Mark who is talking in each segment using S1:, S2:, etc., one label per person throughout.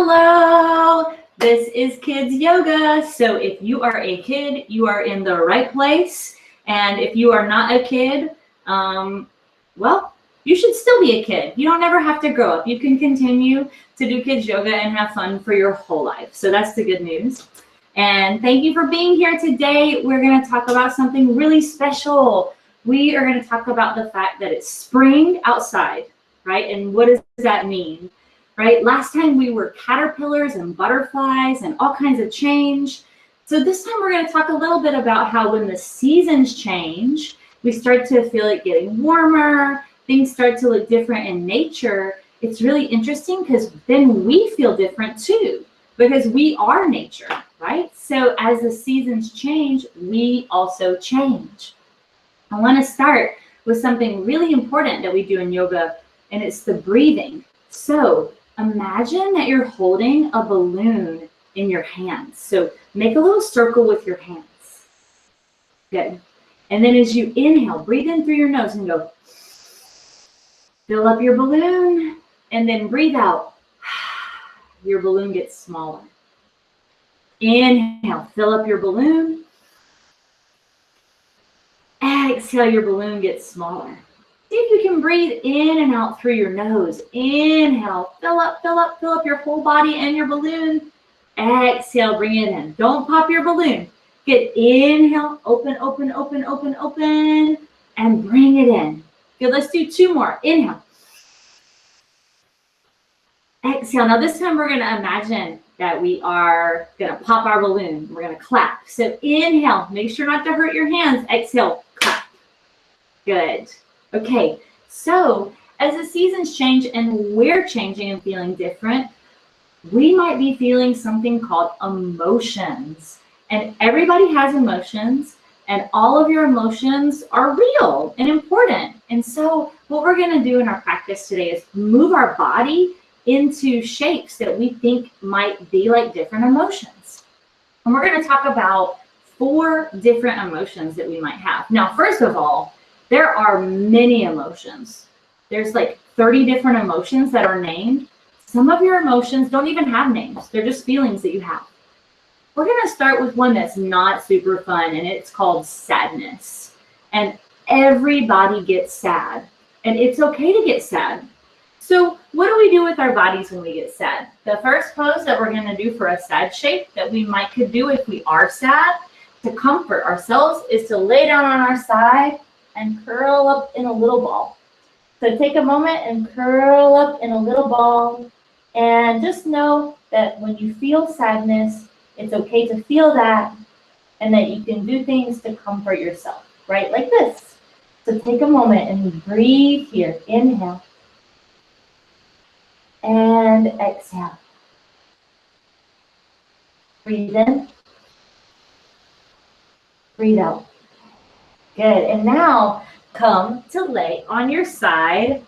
S1: Hello, this is Kids Yoga. So if you are a kid, you are in the right place. And if you are not a kid, well, you should still be a kid. You don't ever have to grow up. You can continue to do Kids Yoga and have fun for your whole life. So that's the good news. And thank you for being here today. We're going to talk about something really special. We are going to talk about the fact that it's spring outside, right? And what does that mean? Right? Last time we were caterpillars and butterflies and all kinds of change. So this time we're going to talk a little bit about how when the seasons change, we start to feel it getting warmer, things start to look different in nature. It's really interesting because then we feel different too, because we are nature, right? So as the seasons change, we also change. I want to start with something really important that we do in yoga, and it's the breathing. So imagine that you're holding a balloon in your hands. So make a little circle with your hands. Good. And then as you inhale, breathe in through your nose and go. Fill up your balloon and then breathe out. Your balloon gets smaller. Inhale, fill up your balloon. Exhale, your balloon gets smaller. See if you can breathe in and out through your nose. Inhale, fill up your whole body and your balloon. Exhale, bring it in. Don't pop your balloon. Good. Inhale, open, and bring it in. Good, let's do two more. Inhale. Exhale. Now this time we're going to imagine that we are going to pop our balloon. We're going to clap. So inhale, make sure not to hurt your hands. Exhale, clap. Good. Okay, so as the seasons change and we're changing and feeling different, we might be feeling something called emotions. And everybody has emotions, and all of your emotions are real and important. And so what we're going to do in our practice today is move our body into shapes that we think might be like different emotions. And we're going to talk about 4 different emotions that we might have. Now, first of all, there are many emotions. There's like 30 different emotions that are named. Some of your emotions don't even have names. They're just feelings that you have. We're going to start with one that's not super fun, and it's called sadness. And everybody gets sad, and it's okay to get sad. So what do we do with our bodies when we get sad? The first pose that we're going to do for a sad shape that we could do if we are sad to comfort ourselves is to lay down on our side and curl up in a little ball. So take a moment and curl up in a little ball, and just know that when you feel sadness, it's okay to feel that, and that you can do things to comfort yourself, right? Like this. So take a moment and breathe here. Inhale and exhale. Breathe in. Breathe out. Good. And now come to lay on your side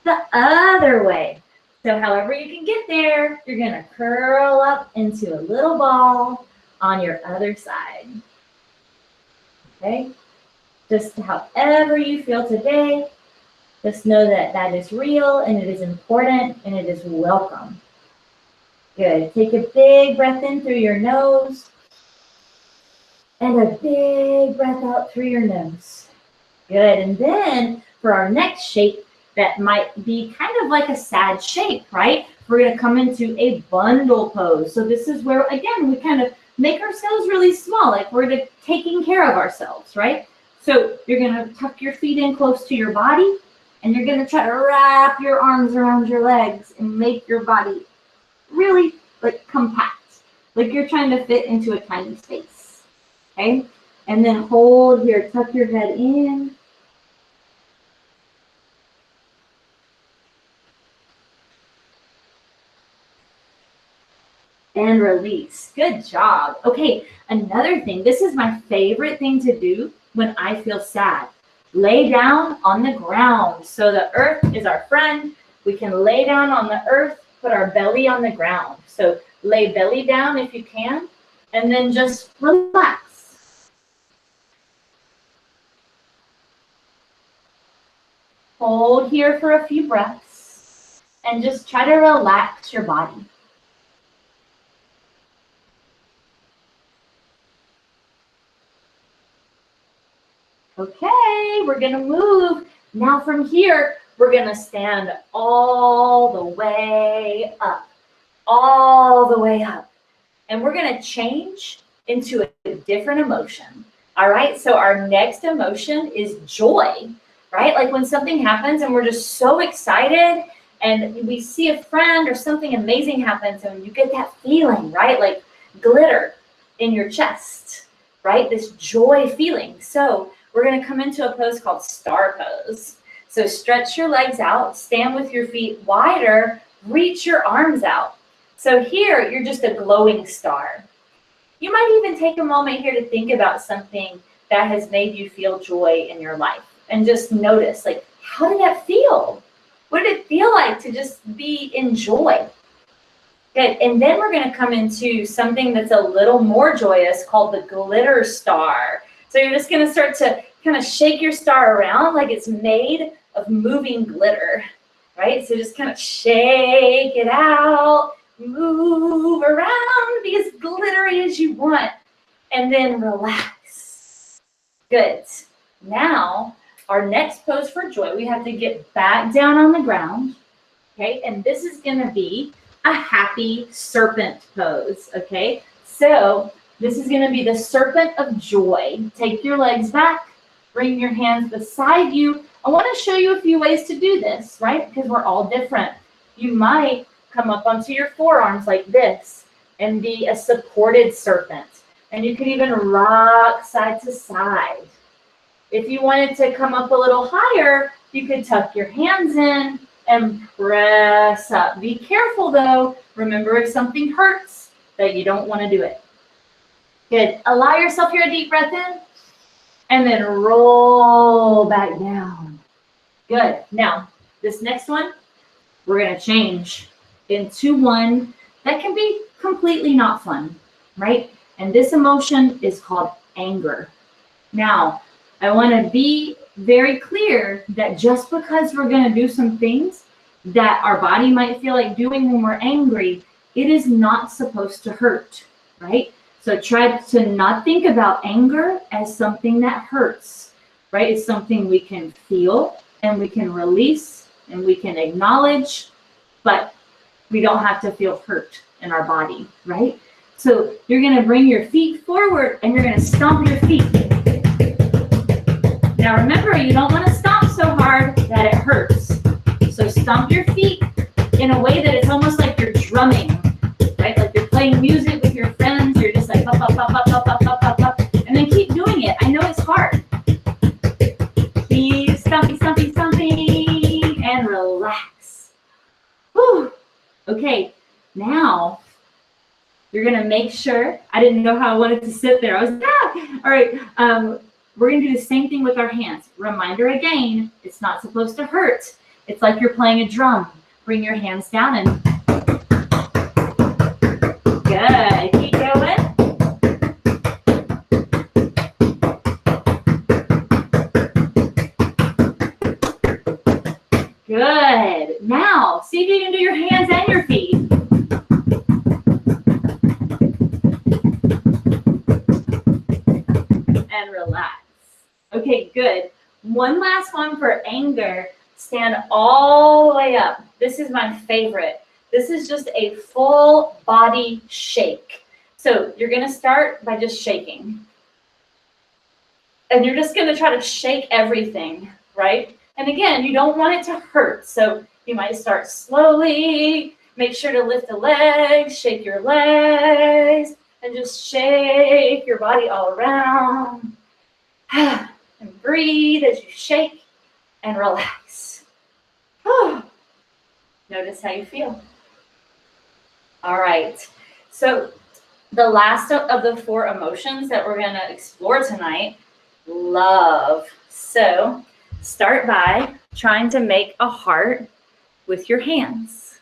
S1: the other way. So however you can get there, you're going to curl up into a little ball on your other side. Okay? Just however you feel today, just know that that is real and it is important and it is welcome. Good. Take a big breath in through your nose and a big breath out through your nose. Good. And then for our next shape, that might be kind of like a sad shape, right? We're going to come into a bundle pose. So this is where, again, we kind of make ourselves really small, like we're taking care of ourselves, right? So you're going to tuck your feet in close to your body, and you're going to try to wrap your arms around your legs and make your body really like compact, like you're trying to fit into a tiny space, okay? And then hold here, tuck your head in. And release. Good job. Okay, another thing. This is my favorite thing to do when I feel sad. Lay down on the ground. So the earth is our friend. We can lay down on the earth, put our belly on the ground. So lay belly down if you can, and then just relax. Hold here for a few breaths and just try to relax your body. Okay, we're gonna move. Now from here, we're gonna stand all the way up, all the way up. And we're gonna change into a different emotion. All right, so our next emotion is joy, right? Like when something happens and we're just so excited and we see a friend or something amazing happens and you get that feeling, right? Like glitter in your chest, right? This joy feeling. So we're gonna come into a pose called star pose. So stretch your legs out, stand with your feet wider, reach your arms out. So here, you're just a glowing star. You might even take a moment here to think about something that has made you feel joy in your life and just notice, like, how did that feel? What did it feel like to just be in joy? Good. And then we're going to come into something that's a little more joyous called the glitter star. So you're just going to start to kind of shake your star around like it's made of moving glitter, right? So just kind of shake it out, move around, be as glittery as you want, and then relax. Good. Now, our next pose for joy, we have to get back down on the ground, okay? And this is going to be a happy serpent pose, okay? So this is going to be the serpent of joy. Take your legs back, bring your hands beside you. I want to show you a few ways to do this, right? Because we're all different. You might come up onto your forearms like this and be a supported serpent. And you can even rock side to side. If you wanted to come up a little higher, you could tuck your hands in and press up. Be careful though. Remember, if something hurts, that you don't want to do it. Good. Allow yourself here a deep breath in and then roll back down. Good. Now, this next one, we're going to change into one that can be completely not fun, right? And this emotion is called anger. Now, I want to be very clear that just because we're going to do some things that our body might feel like doing when we're angry, it is not supposed to hurt, right? So try to not think about anger as something that hurts, right? It's something we can feel and we can release and we can acknowledge, but we don't have to feel hurt in our body, right? So you're going to bring your feet forward and you're going to stomp your feet. Now remember, you don't want to stomp so hard that it hurts. So stomp your feet in a way that it's almost like you're drumming, right? Like you're playing music with your friends. You're just like up, up, up, up, up, up, up, up, up, and then keep doing it. I know it's hard. Keep stomping, stomping, stomping, and relax. Whew. Okay, now you're gonna make sure, I didn't know how I wanted to sit there. I was, all right. We're gonna do the same thing with our hands. Reminder again, it's not supposed to hurt. It's like you're playing a drum. Bring your hands down and good. Keep going. Good. Now, see if you can do your hands and your feet. And relax. Okay, good. One last one for anger. Stand all the way up. This is my favorite. This is just a full body shake. So you're going to start by just shaking. And you're just going to try to shake everything, right? And again, you don't want it to hurt. So you might start slowly. Make sure to lift the legs, shake your legs, and just shake your body all around. And breathe as you shake and relax. Notice how you feel. All right. So the last of the 4 emotions that we're going to explore tonight, love. So start by trying to make a heart with your hands.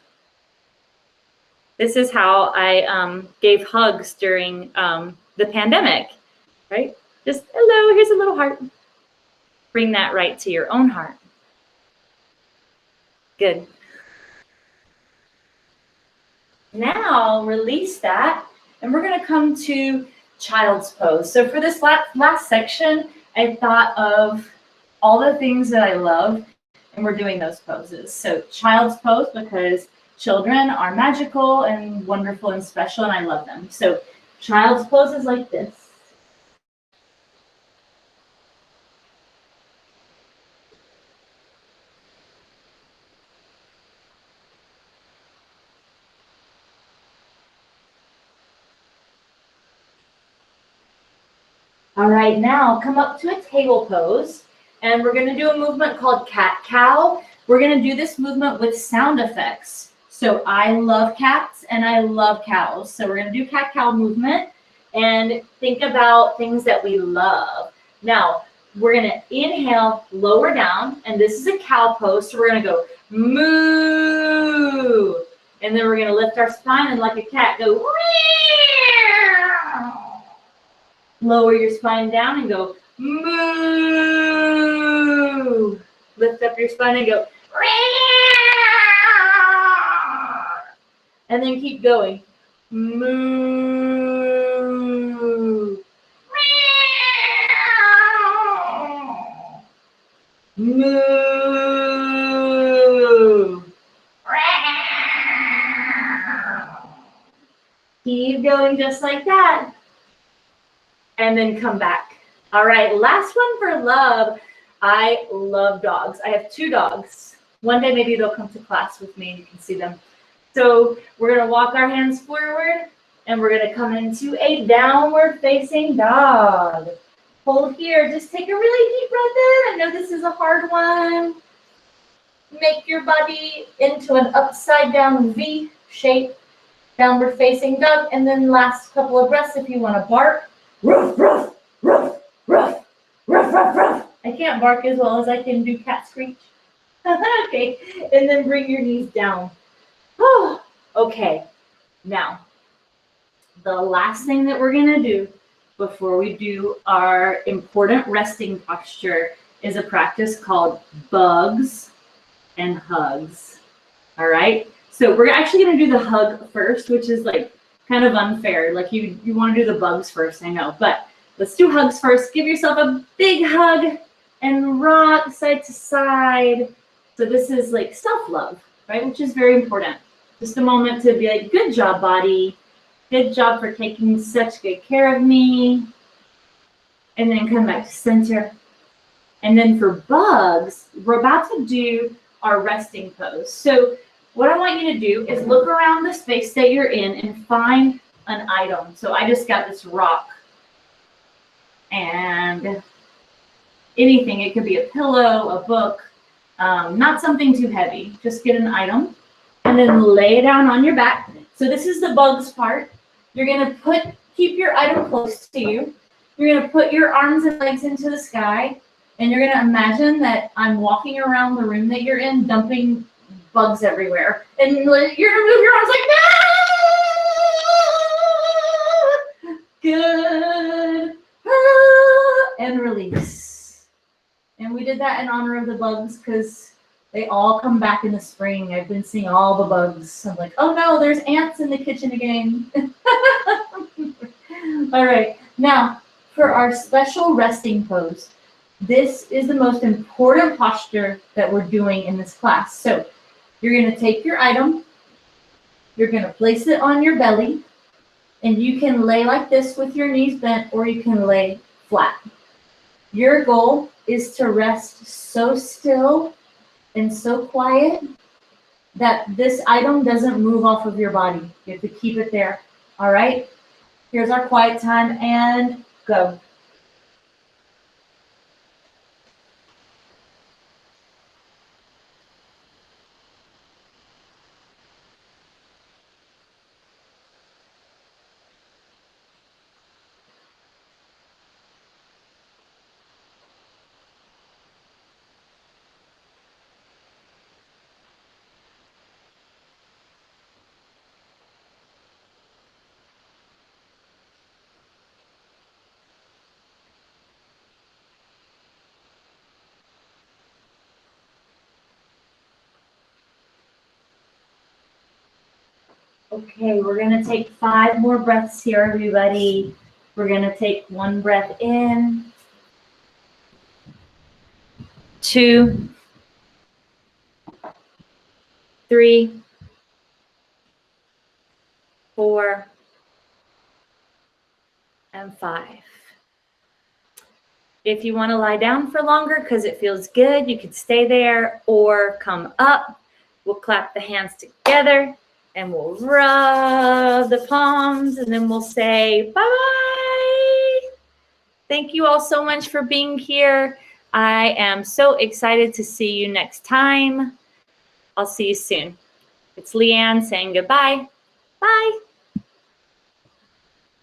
S1: This is how I gave hugs during the pandemic, right? Just, hello, here's a little heart. Bring that right to your own heart. Good. Now release that, and we're going to come to child's pose. So for this last section, I thought of all the things that I love, and we're doing those poses. So child's pose, because children are magical and wonderful and special, and I love them. So child's pose is like this. All right, now come up to a table pose, and we're going to do a movement called cat-cow. We're going to do this movement with sound effects. So I love cats and I love cows. So we're going to do cat-cow movement and think about things that we love. Now, we're going to inhale, lower down, and this is a cow pose. So we're going to go moo, and then we're going to lift our spine and like a cat go meow. Lower your spine down and go moo. Lift up your spine and go and then keep going. Moo. Moo. Keep going just like that. And then come back. All right, last one for love. I love dogs. I have 2 dogs. One day maybe they'll come to class with me and you can see them. So we're gonna walk our hands forward and we're gonna come into a downward facing dog. Hold here, just take a really deep breath in. I know this is a hard one. Make your body into an upside down V shape, downward facing dog. And then last couple of breaths if you wanna bark. Ruff, ruff, ruff, ruff, ruff, ruff, ruff. I can't bark as well as I can do cat screech. Okay, and then bring your knees down. Oh, okay, now, the last thing that we're gonna do before we do our important resting posture is a practice called bugs and hugs, all right? So we're actually gonna do the hug first, which is like kind of unfair. Like you want to do the bugs first, I know, but let's do hugs first. Give yourself a big hug and rock side to side. So this is like self-love, right? Which is very important. Just a moment to be like, good job, body. Good job for taking such good care of me. And then come back to center. And then for bugs, we're about to do our resting pose. So what I want you to do is look around the space that you're in and find an item. So I just got this rock and anything. It could be a pillow, a book, not something too heavy. Just get an item and then lay it down on your back. So this is the bugs part. You're gonna keep your item close to you. You're gonna put your arms and legs into the sky, and you're gonna imagine that I'm walking around the room that you're in, dumping bugs everywhere, and you're gonna move your arms like that. Good. And release. And we did that in honor of the bugs because they all come back in the spring. I've been seeing all the bugs. I'm like, oh no, there's ants in the kitchen again. All right, now for our special resting pose. This is the most important posture that we're doing in this class. So you're going to take your item, you're going to place it on your belly, and you can lay like this with your knees bent, or you can lay flat. Your goal is to rest so still and so quiet that this item doesn't move off of your body. You have to keep it there. All right? Here's our quiet time, and go. Okay, we're going to take 5 more breaths here, everybody. We're going to take 1 breath in. 2, 3, 4, and 5. If you want to lie down for longer because it feels good, you could stay there or come up. We'll clap the hands together and we'll rub the palms and then we'll say bye-bye. Thank you all so much for being here. I am so excited to see you next time. I'll see you soon. It's Leanne saying goodbye. Bye.